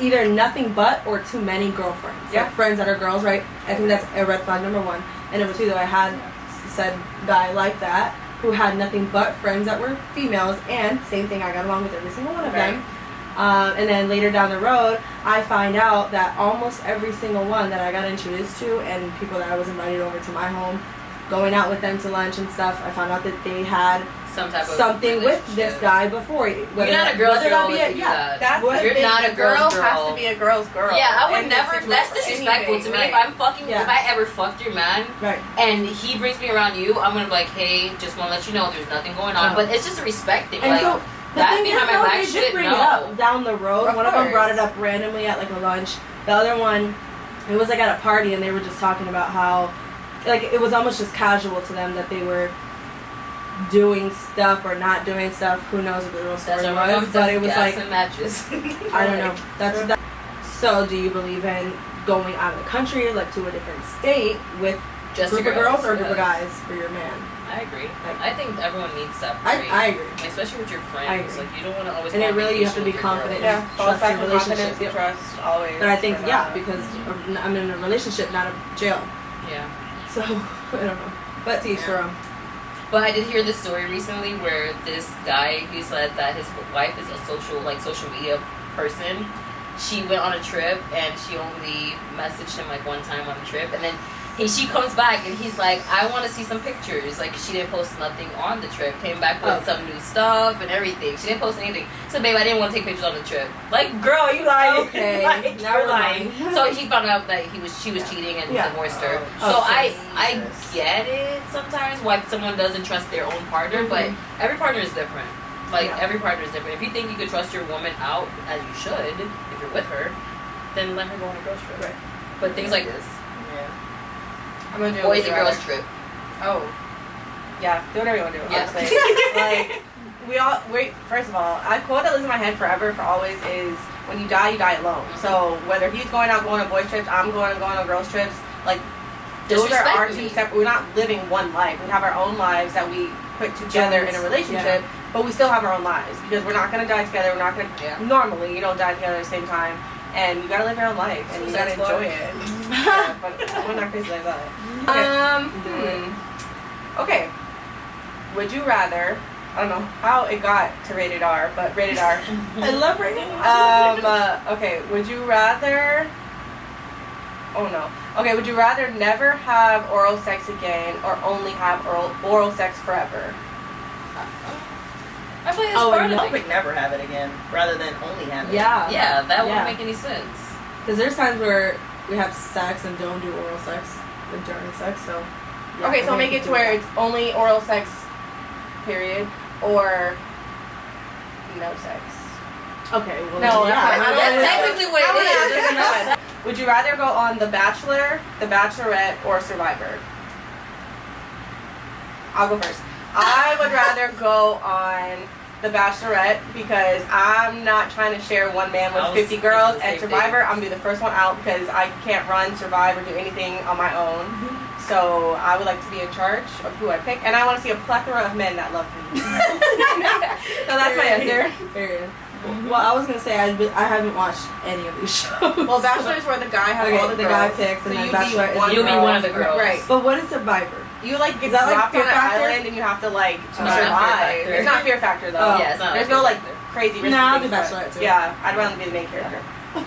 either nothing but or too many girlfriends, like friends that are girls, right? I think that's a red flag, number one. And number two, though, I had said guy like that who had nothing but friends that were females, and same thing, I got along with every single one of them. And then later down the road, I find out that almost every single one that I got introduced to and people that I was invited over to my home, going out with them to lunch and stuff, I found out that they had something with this guy before. You're not a girl's girl if you do that. You're not a girl's girl. Has to be a girl's girl. Yeah, I would never. That's disrespectful to me. If I'm fucking, if I ever fucked your man, and he brings me around you, I'm gonna be like, hey, just wanna let you know there's nothing going on. But it's just a respect thing. Like, so, that behind my back they shit, did bring it up down the road. One of them brought it up randomly at like a lunch. The other one, it was like at a party, and they were just talking about how, like, it was almost just casual to them that they were doing stuff or not doing stuff. Who knows what the real story was? But it was like matches. I don't know. That's. So, do you believe in going out of the country, like to a different state, with just a group of girls or a group of guys for your man? I agree. I think everyone needs that. I agree. Especially with your friends. Like, you don't want to always. And you have to be confident. Yeah, trust your relationship. Trust always. But I think because I'm in a relationship, not a jail. Yeah. So I don't know. But to each their own. But I did hear this story recently where this guy, he said that his wife is a social media person. She went on a trip and she only messaged him like one time on the trip, and then she comes back and he's like, I want to see some pictures. Like, she didn't post nothing on the trip. Came back with some new stuff and everything. She didn't post anything. So, babe, I didn't want to take pictures on the trip. Like, girl, you lying. Okay. Like, now you're lying. So he found out that she was cheating and divorced her. So I get it sometimes why someone doesn't trust their own partner, but every partner is different. Like, every partner is different. If you think you could trust your woman out, as you should, if you're with her, then let her go on a girls trip. Right. But things like this. I'm gonna do boys and girls trip. Oh. Yeah, do whatever you want to do. Yeah. Honestly, like first of all, a quote that lives in my head forever for always is, when you die alone. So whether he's going on boys trips, I'm going on girls trips, like Just those are respect our me. two separate. We're not living one life. We have our own lives that we put together in a relationship, but we still have our own lives because we're not gonna die together. We're not gonna normally you don't die together at the same time, and you gotta live your own life and you gotta enjoy it. Yeah, but we're not crazy like that. Okay. Would you rather? I don't know how it got to rated R, but rated R. I love rated R. Okay. Would you rather? Oh no. Okay. Would you rather never have oral sex again or only have oral sex forever? I feel like it's Oh, part and of I it. would never have it again, rather than only have it. Yeah. Yeah, that Yeah. wouldn't make any sense. Because there's times where we have sex and don't do oral sex during sex, so. yeah, Okay, so we're make gonna it to do where that. it's only oral sex, period, or no sex. Okay, well, No, yeah. That's technically what I wanna it ask is. you There's another no question. Would you rather go on The Bachelor, The Bachelorette, or Survivor? I'll go first. I would rather go on The Bachelorette because I'm not trying to share one man with I was 50 thinking girls. the And same Survivor, I'm gonna be the first one out because I can't run, survive, or do anything on my own. So I would like to be in charge of who I pick, and I want to see a plethora of men that love me. So that's my answer. Period. Well, I was gonna say I haven't watched any of these shows. Well, Bachelor is where the guy has Okay, all the the girls. guy picks, and so then you'd Bachelor be is one You'll be girl. one of the girls. Right. But what is Survivor? You like get Is that like dropped Fear on an Factor? island and you have to like not Fear survive. Factor. It's not Fear Factor though. Oh. Yeah, it's not. There's like no like Fear crazy risky Nah, I'll do things, but- Bachelorette too. Yeah, I'd rather be the main character.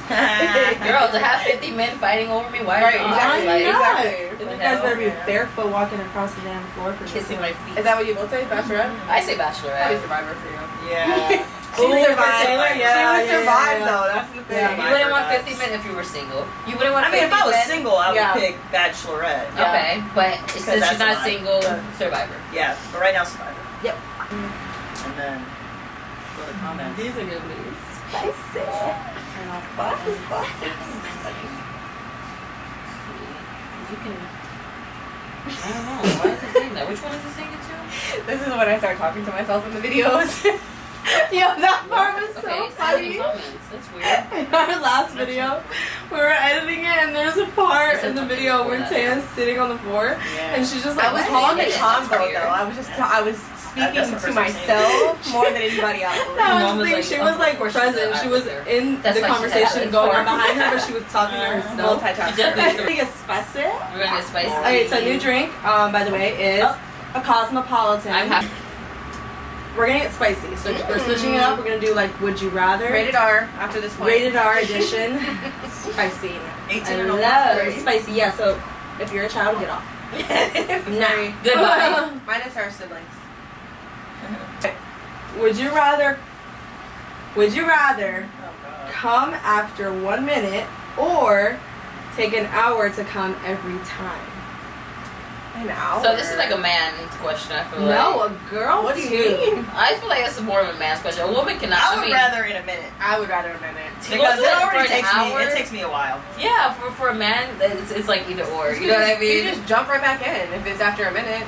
Factor. Girl, to have 50 men fighting over me, why Right, not? exactly. Like, Exactly. You guys better be barefoot walking across the damn floor for kissing my feet. Is that what you both say, Bachelorette? I say Probably Bachelorette. Survivor for you. Yeah. She would Ooh, survive. Taylor, She yeah, would yeah, survive yeah. though. That's the thing. Yeah. You wouldn't want Survivor 50 men if you were single. You wouldn't want I mean, 50 if I was men. single, I would Yeah. pick Bachelorette. Yeah. Okay, but since that's she's not a lot. single, Survivor. Yeah, but right now Survivor. Yep. And then go to comments. These are gonna be spicy. You can. I don't know. Why is it saying that? Which one is it saying it to? This is when I start talking to myself in the videos. Yo, that part was so Okay, so funny. many comments. That's weird. In our last video, we were editing it, and there's a part It's in the something video before where that. Taya's sitting on the floor, Yeah. and she's just like, I was Why on the did it? combo That's weird. though. I was speaking That's the to first time I've seen myself more than anybody else. That Mom was the was thing. like, She was like of course present. she's She was there. in That's the why she conversation had going on it. behind her, but she was talking to herself. Multitasker. Definitely. Take a spicy. We're gonna get spicy. Okay, so new drink, by the way, is a Cosmopolitan. I'm happy. We're gonna get spicy, so we're switching it up. We're gonna do like Would You Rather. Rated R after this point. Rated R edition. Spicy. 18 I and over, love right? spicy. Yeah, so if you're a child, get off. Nah. Goodbye. Minus our siblings. Would you rather Oh, God. come after 1 minute or take an hour to come every time? An hour. So this is like a man's question. I feel No, like. a girl What do you too. mean? I feel like this is more of a man's question. A woman cannot. I would mean, rather in a minute. I would rather a minute. to go Because do it it already for an takes hour. me. It takes me a while. Yeah, for a man, it's like either or. You know what I You mean? just jump right back in if it's after a minute.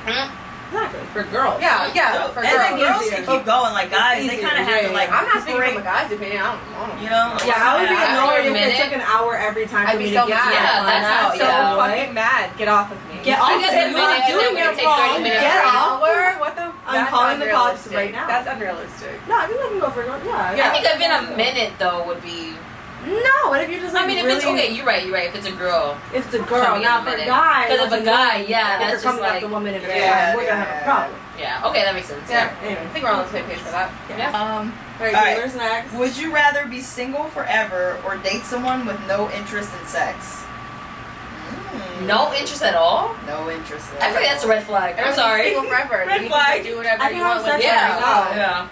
Exactly. For girls. Yeah, yeah. For and then girls. girls can keep going. Like guys, they easier, kind of have to yeah, like. I'm not speaking from a recuperate, guy's opinion. I don't know. You know. Yeah, I would be After annoyed a if minute, it took an hour every time I'd for be me so to get to mad. that Yeah, point. that's how- so yeah, fucking mad. Get off of me. Get off I guess of a me. minute, I'm and then doing we it take 30 wrong. minutes. Get An off. hour? What the? I'm That's calling the cops unrealistic. right now. That's unrealistic. No, I think I can go for a girl. Yeah. Yeah. I think even a minute though would be. No, what if you're just like I mean, if really, it's okay, you're right. If it's a girl, If it's a girl, Coming in not a for a minute. guy. 'Cause if that's a guy, annoying. yeah, If that's they're just coming like- after 1 minute at a Yeah, time, we're gonna have a problem. yeah. Okay, that makes sense. Yeah. Anyway. I think we're on the same page for that. Yeah. All right, All right. Taylor's next. Would you rather be single forever or date someone with no interest in sex? No interest at all. No interest. I feel like that's a red flag. I'm Everyone's sorry. Single forever. Red You flag. can do whatever I you can want have with sex it. with myself. Yeah.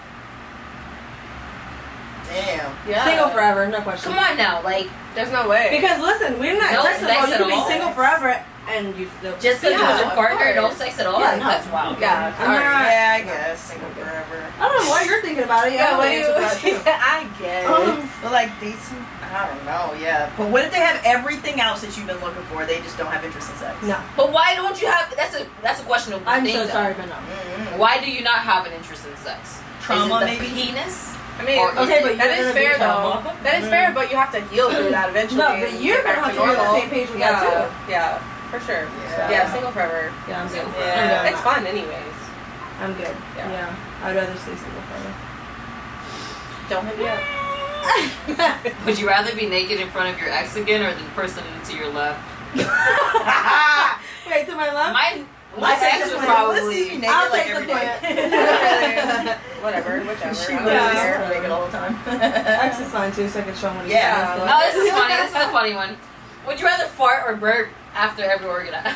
Damn. Yeah. Single forever, no question. Come on now, like There's no way. Because listen, we're not No texting sex about you at can be all? single forever and you still just because Yeah, you're with your of partner, no course. sex at all. Yeah, no. That's wild. yeah. I'm not- Yeah, I guess single forever. I don't know why you're thinking about it. Yeah, I'm what gonna do answer you? for that, too. I guess. But like date some. I I don't know, yeah. But what if they have everything else that you've been looking for? They just don't have interest in sex. No. But why don't you have? That's a question of I'm thing, so though. sorry, but no. Mm-hmm. Why do you not have an interest in sex? Trauma, is it the maybe? penis? I mean, Or Okay, but that you're is gonna be fair though. trauma. That is fair, but you have to heal through that eventually. No, and but you're get back gonna have to be on the normal. same page with yeah, that Yeah, for sure. Yeah. Yeah, single forever. Yeah, I'm good. Yeah. I'm It's fun anyways. I'm good. Yeah. Yeah. I'd rather stay single forever. Don't hit me up. Would you rather be naked in front of your ex again, or the person to your left? Wait, to my left? My ex would probably. I'll take the plant. Whatever, whichever. She I don't was care. naked all the time. X is fine too, so I can show him what he's Yeah. doing. Oh, this is funny. This is a funny one. Would you rather fart or burp after every orgasm? I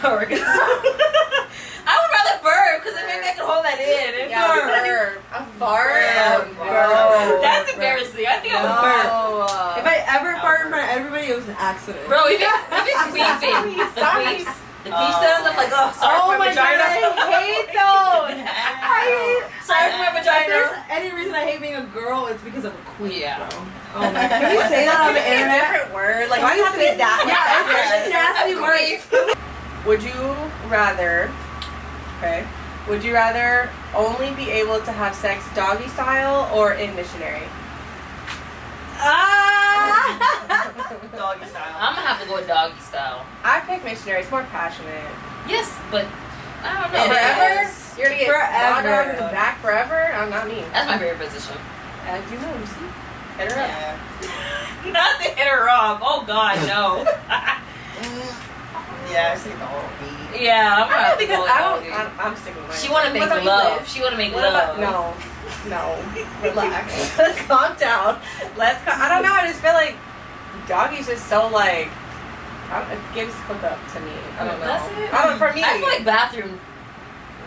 would rather burp because then maybe I can hold that in. And Yeah, burp. burp. A fart? Burp. No. That's embarrassing. I think I would burp. If I ever fart in front of everybody, it was an accident. Bro, even queefing. The queefs. The queef sounds, I'm like, oh, sorry Oh for my my god, vagina. I hate those. Sorry for my If there's vagina. any reason I hate being a girl, it's because of a queen, Yeah. bro. Oh my god. Can you say that on the Can you internet? a different word? Like, Can why you does it have to say- be that? Yeah, it's such a nasty A word. queef. Would you rather, okay, would you rather only be able to have sex doggy style or in missionary? Doggy style. I'm gonna have to go with doggy style. I pick missionary. It's more passionate. Yes, but I don't know. Forever? Yes. You're gonna get Forever. water in the back forever? I'm not me. That's my favorite position. As you know, you see? Hit her up. Yeah. Not the hit her up. Oh God, no. Yeah, I say the whole beat. Yeah, I'm I gonna have to because go with I doggy. don't. I'm sticking with mine. She wanna make What about you, love. Liz? She wanna make What love. about, no, relax. Let's calm down. I don't know. I just feel like doggy's just so like. It gives hookup to me. I don't know. That's it. I don't, for me. I feel like bathroom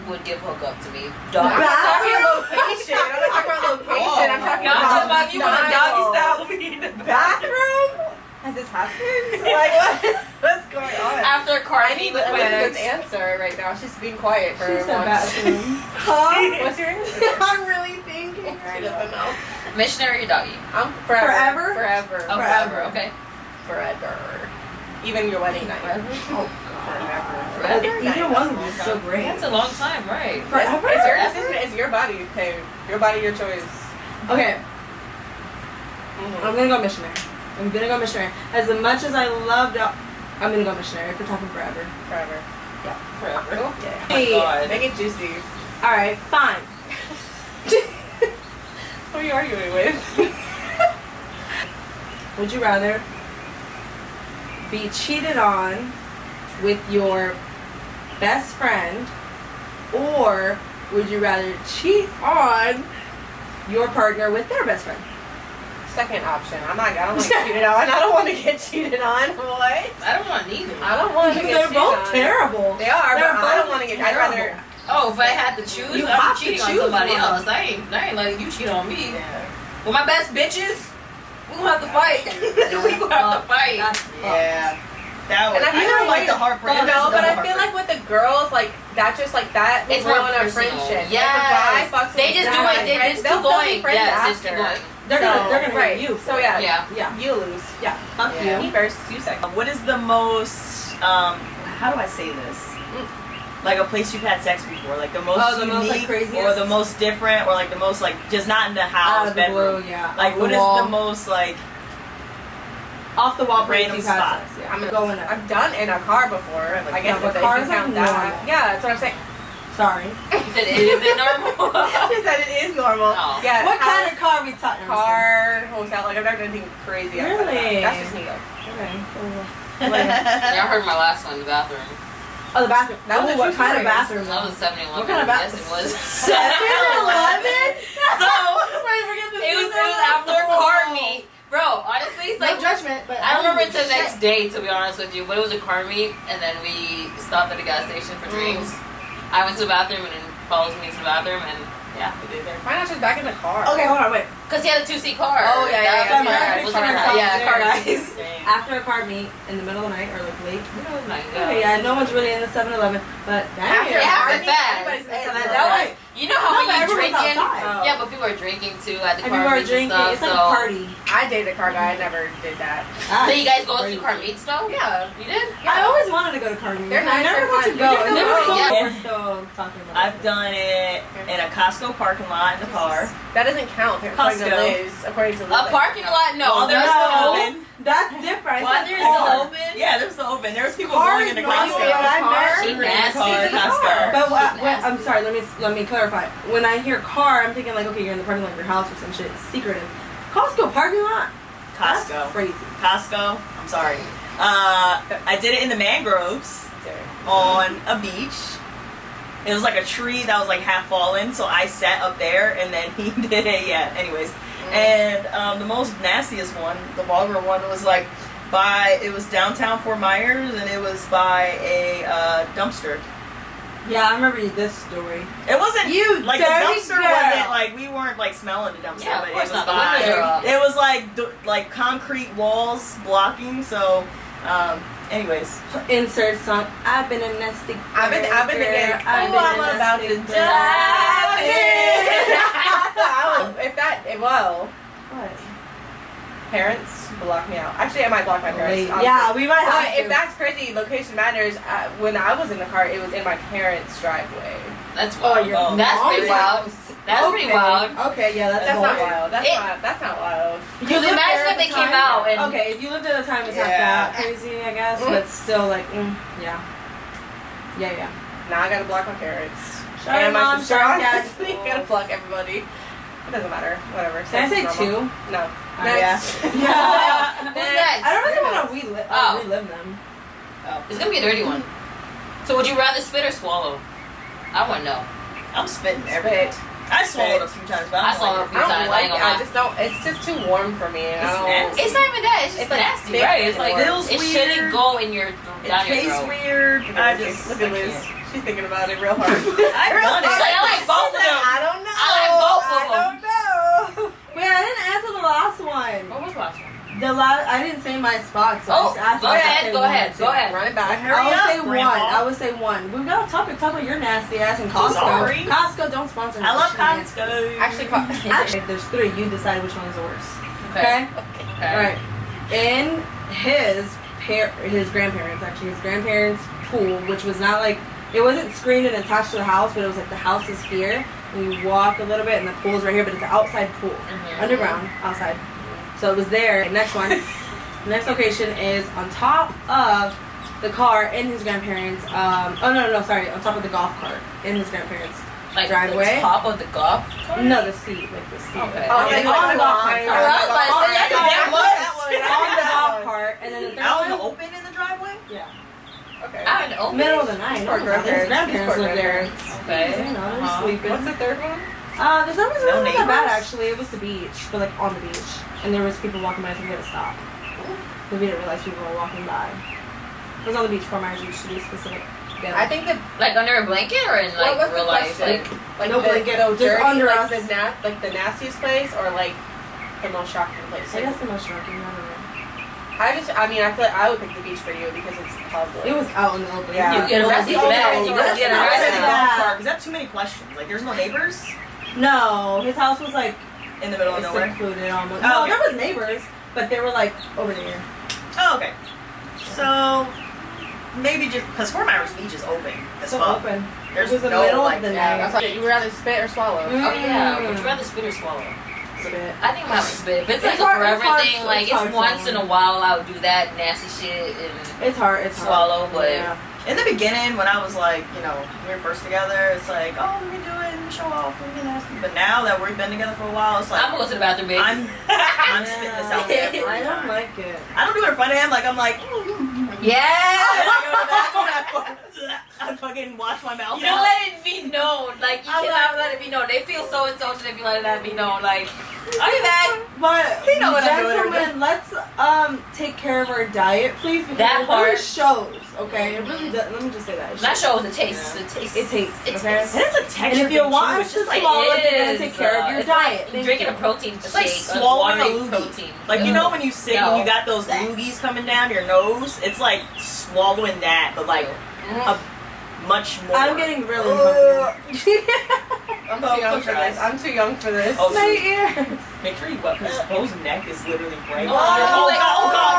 would give hookup to me. I'm Doggy. not talking location. I'm not talking about location. I'm talking No, I'm talking about if you want a doggy style. style. We need a Bathroom? Has this happened? Like what? What's going on? After a car I need Elizabeth's answer right now. She's being quiet for She said once. bathroom. Huh? What's your answer? I'm really thinking. She doesn't know. missionary or doggy. I'm forever. Forever? Forever. Oh, forever. Okay. Forever. Even your wedding night. Oh Forever. Forever? Either one would be so great. That's a long time, right? Forever? It's your decision. It's your body. Okay. Your body, your choice. Okay, Mm-hmm. I'm gonna go missionary. I'm gonna go missionary. As much as I love dog, I'm gonna go missionary if we're talking forever. Forever. Yeah. Forever. Yeah. Oh my God. Make it juicy. Alright, fine. Who are you arguing with? Would you rather be cheated on with your best friend, or would you rather cheat on your partner with their best friend? Second option. I don't want to get cheated on. I don't want to get cheated on. What? I don't want neither. I don't want to get They're cheated both on. terrible. They are, They're but I don't both want to get. I'd rather. terrible. Oh, if I had to choose, You I'm have to cheating on choose somebody one. else. I ain't letting you cheat on me. Yeah. With my best bitches, we gonna have to fight. We gonna have to fight. That's Yeah. That was. And I feel don't like like- the heartbreak. No, That's but the I feel like with the girls, like that, just like that, It's will more ruin our personal. friendship. Yes. If a guy fucks They with just a do guy, it. They friends, just they'll keep still be going. friends Yes, after. just keep going. They're gonna right. hate you. So yeah, Yeah. you lose. Yeah. Fuck Yeah. Me you. first, you second. What is the most? How do I say this? Like a place you've had sex before, like the most Oh, the unique, most, like, craziest? or the most different, or like the most like just not in the Out house of the bedroom. blue, yeah. Like Off what the is wall. the most like? Off the wall Random place you've had spot. sex, yeah. I'm going there. I've done in a car before. Like, I guess no, if but you cars count are that. normal. Yeah, that's what I'm saying. Sorry. You said, is it normal? She said it is normal. Oh. Yeah. What kind house, of car are we talking about? car, hotel? Like I've never done anything crazy. outside of that. Really? That's just me though. Okay. Y'all heard my last one, the bathroom. Oh, the bathroom. That was Ooh, a what true kind of story. bathroom? That was 7-Eleven. What kind of Yes, bathroom? it was. 7-Eleven? So, Wait, we're getting it was after a car meet. Bro, honestly, it's No like, judgment, but I don't remember until the shit. next day, to be honest with you, but it was a car meet, and then we stopped at a gas station for drinks. I went to the bathroom, and then follows me to the bathroom, and yeah, we did there. Why not just back in the car? Okay, hold on, wait. Because he had a 2-seat car. Oh, yeah, yeah, That was- yeah. it was Picture our- myself yeah, there, car guys. guys. After a car meet in the middle of the night or like late. Middle of the night, Okay, yeah, no one's really in the 7-Eleven, but After Yeah, a car but meet, fast. everybody's in the And 7-Eleven. that was, You know how No, but when you everyone's drinking? outside. Yeah, but people are drinking too at the And car people are meets and drinking. stuff. It's like so. a party. I dated a car guy. I never did that. So you guys go Crazy. to car meets though? Yeah. You did? I always wanted to go to car meets. They're nice, I never they're got to fun. go. You're And they were so yeah. we're still talking about I've it. done it in a Costco parking lot in the car. That doesn't count. According to Costco. Liz. According to Liz. A parking lot? No. While they're there's still no. open. That's different. I While said they're car. still open? Yeah, they're still open. There was people Car going is into normal, Costco. but I met- She We were in the nasty. car at Costco. But Nasty. I'm sorry. Let me clarify. When I hear car, I'm thinking like, okay, you're in the parking lot of your house or some shit. It's secretive. Costco parking lot. That's Costco. crazy. Costco. I'm sorry. I did it in the mangroves on a beach. It was like a tree that was like half fallen, so I sat up there and then he did it. Yeah. Anyways, and the most nastiest one, the vulgar one, was like it was downtown Fort Myers, and it was by a dumpster. Yeah, I remember this story. It wasn't You like the dirty dumpster girl. wasn't like we weren't like smelling the dumpster, Yeah, of but course it was not. The windows are up. it was like concrete walls blocking. So, anyways, Insert song. I've been a nasty. I've been thinking, I've oh, been I'm a about nasty to girl. Well, What? parents block me out. Actually, I might block my parents. honestly. Yeah, we might But have to. if that's crazy, location matters. When I was in the car, it was in my parents' driveway. That's Oh, wild. your That's pretty mom's wild. That's pretty Okay. wild. Okay, yeah, that's That's not boring. wild. That's not wild. Because lived imagine there if at they the came time. out and Okay, if you lived at the time, it's not Yeah. that crazy, I guess, Mm. but still, like, yeah. Yeah. Now I gotta block my parents. Sorry, and my Mom, sister. sorry, Dad. Honestly, gotta block everybody. It doesn't matter. Whatever. Can I Sex say is two? normal. No. Yeah. Next. Yeah. Who's next? I don't really want to relive Oh. them. It's gonna be a dirty one. So would you rather spit or swallow? I want to know. I'm spitting everything. Spit. I swallowed a few times, but I I swallowed a don't few I times. don't I like ain't it. gonna I lie. just don't. It's just too warm for me. It's I don't. nasty. It's not even that. It's just It's like nasty, thick right? It's and like it feels it weird. shouldn't go in your It down your tastes throat. weird. I Look just at Liz. I can't. She's thinking about it real hard. I've done it. I like both of them. I don't know. I like both of I them. don't know. Wait, I didn't answer the last one. What was the last one? I didn't say my spot, so I Oh, just asked go you to ahead, say go one ahead, or go two. ahead. Run it back. Hurry I would up, say Grandpa. one. I would say one. We've got a topic. Talk about your nasty ass in Costco. Sorry. Costco, don't sponsor me. I love She's nasty. Costco. Actually, There's three. You decide which one is the worst. Okay. Okay. Okay. All right. In his grandparents, actually, his grandparents' pool, which was not like it wasn't screened and attached to the house, but it was like the house is here, and you walk a little bit, and the pool's right here, but it's an outside pool, underground, outside. So it was there. Next one. Next location is on top of the car in his grandparents. Sorry, on top of the golf cart in his grandparents' Like driveway. the top of the golf cart? No, the seat, like the seat. Okay. Oh, Okay, like on the the golf cart. line. Sorry. Oh, I was about to On say, the I golf think cart. that On the golf cart, and then the third Out in the one. open in the driveway? Yeah. Okay. Out in the open? Middle of the night. Poor His grandparents. grandparents Poor live there. Okay. You know, they're Uh-huh. sleeping. What's the third one? The sun was No really not that bad neighbors? actually. It was the beach, but like on the beach, and there was people walking by, so we had to stop. But we didn't realize people were walking by. It was on the beach, Fort Myers Beach to be specific. Yeah. I think that. Like under a blanket or in like what's real the life? question? Like No blanket, just dirty, under like us. the nastiest place, or like the most shocking place. I guess the most shocking. I don't know. I feel like I would pick the beach for you because it's public. It was out in the open. Yeah. You get arrested for that. You Let's get not arrested say the for that. golf cart, because that's too many questions. Like, there's no neighbors No, his house was like in the middle of nowhere. secluded almost. Oh, No, okay. there was neighbors, but they were like over there. Oh, okay. So maybe just because Fort Myers Beach is open as So fuck. open. There's It was the no middle like of the Yeah, night. that's why you would rather spit or swallow. Mm. Oh yeah. Would you rather spit or swallow? Spit. I think I'm gonna have to spit. If it's like It's a hard- forever it's hard- thing, like it's it's hard once in a swallowing. while I would do that nasty shit and It's hard. It's swallow, hard. but Yeah. In the beginning, when I was like, we were first together, it's like, oh, let me do it, let me show off, let me nasty. But now that we've been together for a while, it's like, I'm gonna go to the bathroom, baby. I'm spitting this out there every I don't time. like it. I don't do it in front of him. Like, I'm like, yeah. I fucking wash my mouth You don't out. let it be known. Like you I'm cannot let it be known. They feel so insulted if you let it be known. Like, I'll be back. But You know what I'm doing every gentlemen, let's take care of our diet, please, because That it really part. shows. Okay, it really does. Let me just say that. It That shows. shows the taste. Yeah. The taste. It tastes. It Okay. tastes. And it's a And texture if you thing, want too. us It's to just like, swallow it, you're gonna is, take care of your it's diet. Like Thank drinking you. a protein It's like shake, swallowing a watery loogie. protein. Like, you know when you sick No. and you got those loogies coming down your nose? It's like swallowing that, but like a much more. I'm getting really uncomfortable. I'm Oh, too young close for your this. eyes. I'm too young for this. Oh, My ears. Make sure you wet, because Bo's neck is literally right. Oh, oh, like, God, oh, God.